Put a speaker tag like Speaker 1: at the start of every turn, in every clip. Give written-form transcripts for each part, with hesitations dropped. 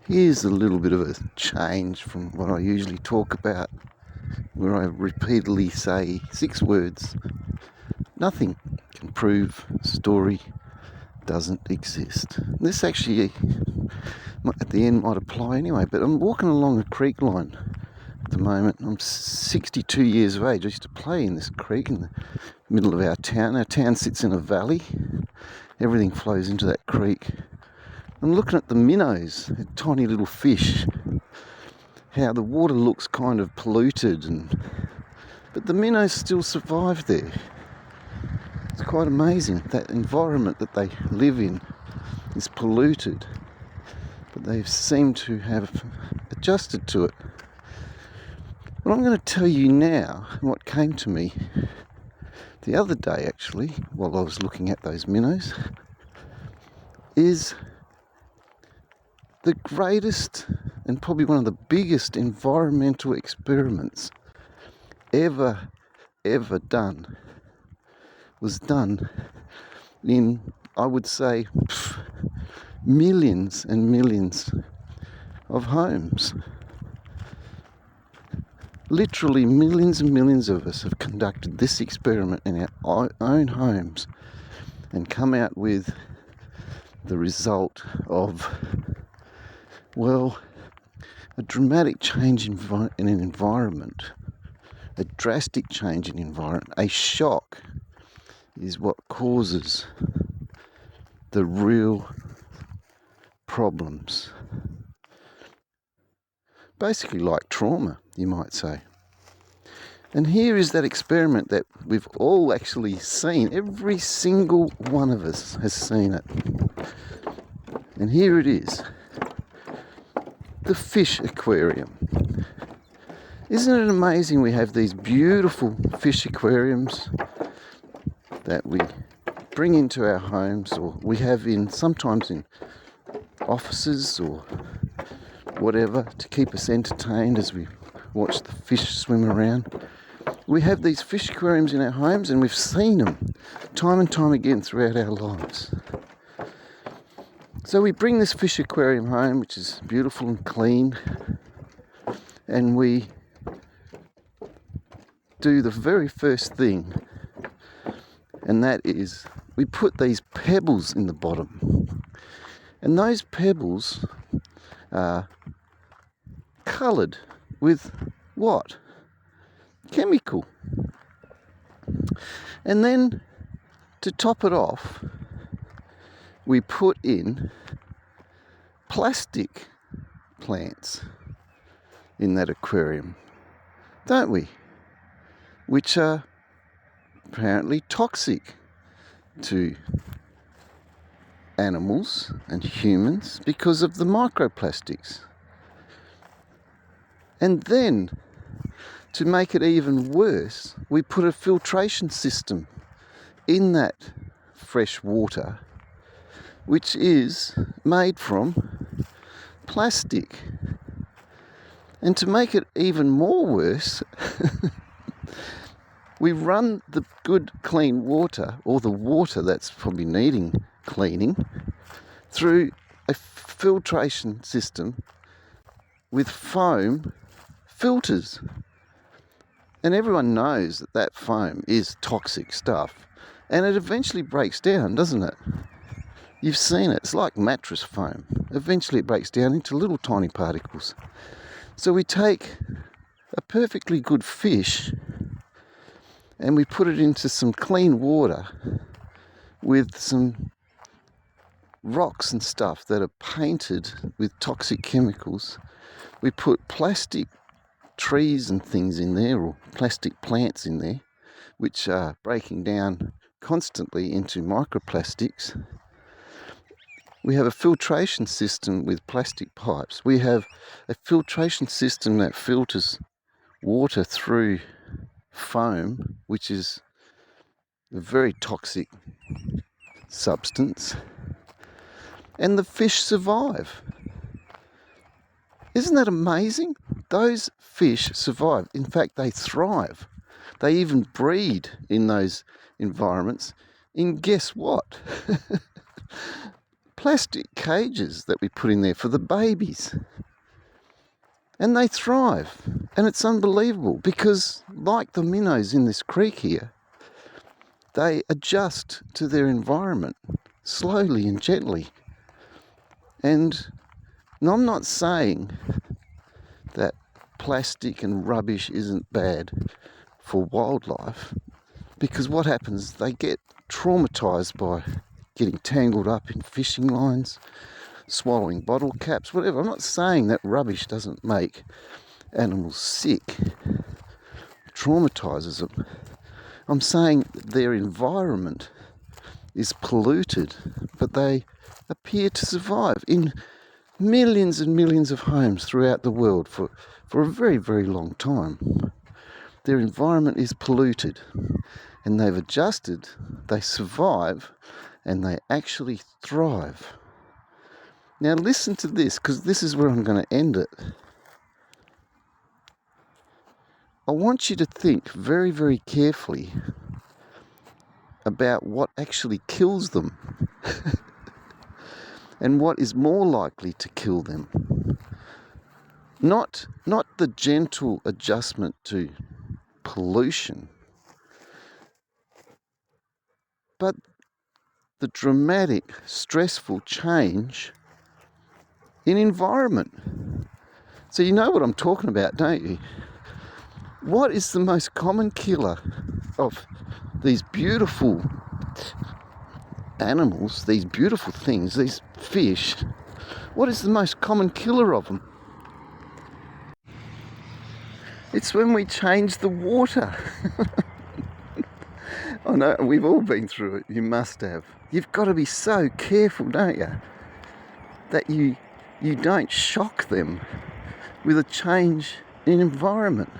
Speaker 1: Here's a little bit of a change from what I usually talk about, where I repeatedly say 6 words. Nothing can prove story doesn't exist. This actually, at the end, might apply anyway, but I'm walking along a creek line at the moment. I'm 62 years of age. I used to play in this creek in the middle of our town. Our town sits in a valley. Everything flows into that creek. I'm looking at the minnows, tiny little fish, how the water looks kind of polluted, but the minnows still survive there. It's quite amazing. That environment that they live in is polluted, but they seem to have adjusted to it. What I'm going to tell you now, what came to me the other day actually, while I was looking at those minnows, is the greatest and probably one of the biggest environmental experiments ever done was done in, I would say, millions and millions of homes. Literally millions and millions of us have conducted this experiment in our own homes and come out with the result of, well, a dramatic change in an environment, a drastic change in environment, a shock is what causes the real problems. Basically like trauma, you might say. And here is that experiment that we've all actually seen. Every single one of us has seen it. And here it is. The fish aquarium. Isn't it amazing we have these beautiful fish aquariums that we bring into our homes, or we have sometimes in offices or whatever, to keep us entertained as we watch the fish swim around. We have these fish aquariums in our homes, and we've seen them time and time again throughout our lives. So we bring this fish aquarium home, which is beautiful and clean, and we do the very first thing, and that is we put these pebbles in the bottom. And those pebbles are coloured with what? Chemical. And then to top it off, we put in plastic plants in that aquarium, don't we? Which are apparently toxic to animals and humans because of the microplastics. And then, to make it even worse, we put a filtration system in that fresh water, which is made from plastic. And to make it even more worse, we run the good clean water, or the water that's probably needing cleaning, through a filtration system with foam filters. And everyone knows that that foam is toxic stuff, and it eventually breaks down, doesn't it? You've seen it. It's like mattress foam. Eventually it breaks down into little tiny particles. So we take a perfectly good fish and we put it into some clean water with some rocks and stuff that are painted with toxic chemicals. We put plastic trees and things in there, or plastic plants in there, which are breaking down constantly into microplastics. We have a filtration system with plastic pipes. We have a filtration system that filters water through foam, which is a very toxic substance, and the fish survive. Isn't that amazing? Those fish survive. In fact, they thrive. They even breed in those environments. And guess what? plastic cages that we put in there for the babies. And they thrive. And it's unbelievable because, like the minnows in this creek here, they adjust to their environment slowly and gently. And I'm not saying that plastic and rubbish isn't bad for wildlife, because what happens, they get traumatised by getting tangled up in fishing lines, swallowing bottle caps, whatever. I'm not saying that rubbish doesn't make animals sick, traumatises them. I'm saying their environment is polluted, but they appear to survive in millions and millions of homes throughout the world for a very, very long time. Their environment is polluted and they've adjusted, they survive, and they actually thrive. Now listen to this, because this is where I'm going to end it. I want you to think very, very carefully about what actually kills them and what is more likely to kill them. Not the gentle adjustment to pollution, but the dramatic, stressful change in environment. So you know what I'm talking about, don't you? What is the most common killer of these beautiful animals, these beautiful things, these fish? What is the most common killer of them? It's when we change the water. I know, we've all been through it. You must have. You've got to be so careful, don't you, that you don't shock them with a change in environment,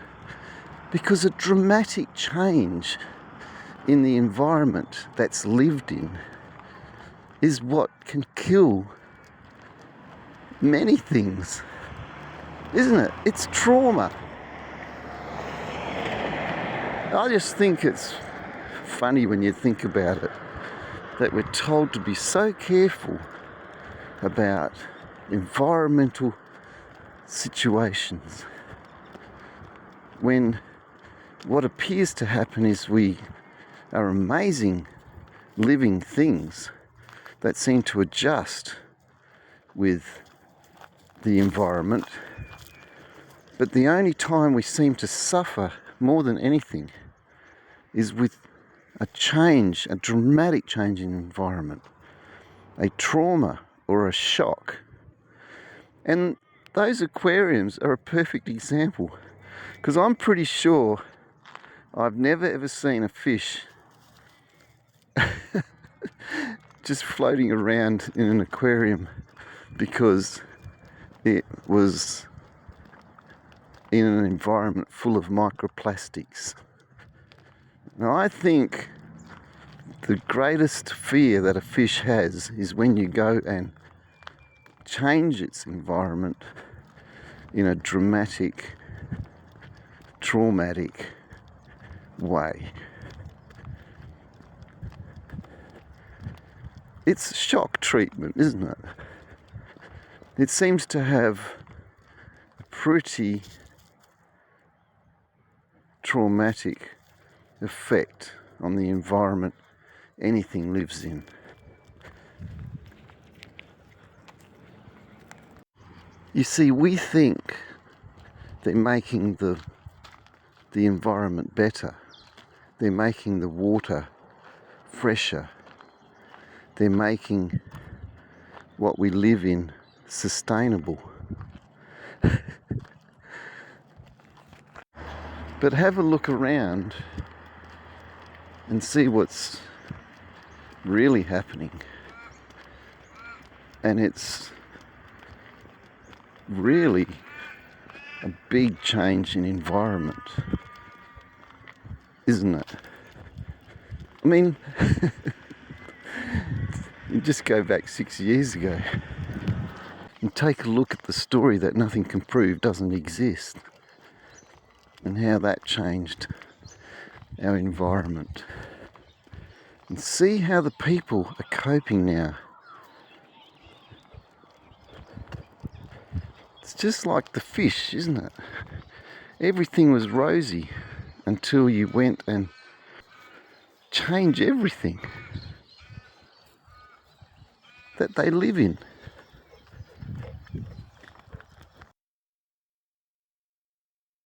Speaker 1: because a dramatic change in the environment that's lived in is what can kill many things, isn't it? It's trauma. I just think it's funny when you think about it, that we're told to be so careful about environmental situations when what appears to happen is we are amazing living things that seem to adjust with the environment, but the only time we seem to suffer more than anything is with a change, a dramatic change in environment, a trauma or a shock. And those aquariums are a perfect example, because I'm pretty sure I've never ever seen a fish just floating around in an aquarium because it was in an environment full of microplastics. Now, I think the greatest fear that a fish has is when you go and change its environment in a dramatic, traumatic way. It's shock treatment, isn't it? It seems to have a pretty traumatic effect on the environment anything lives in. You see, we think they're making the environment better. They're making the water fresher. They're making what we live in sustainable. But have a look around and see what's really happening. And it's really a big change in environment, isn't it? I mean, you just go back 6 years ago and take a look at the story that Nothing Can Prove Doesn't Exist, and how that changed our environment. And see how the people are coping now It's just like the fish, isn't it? Everything was rosy until you went and changed everything that they live in.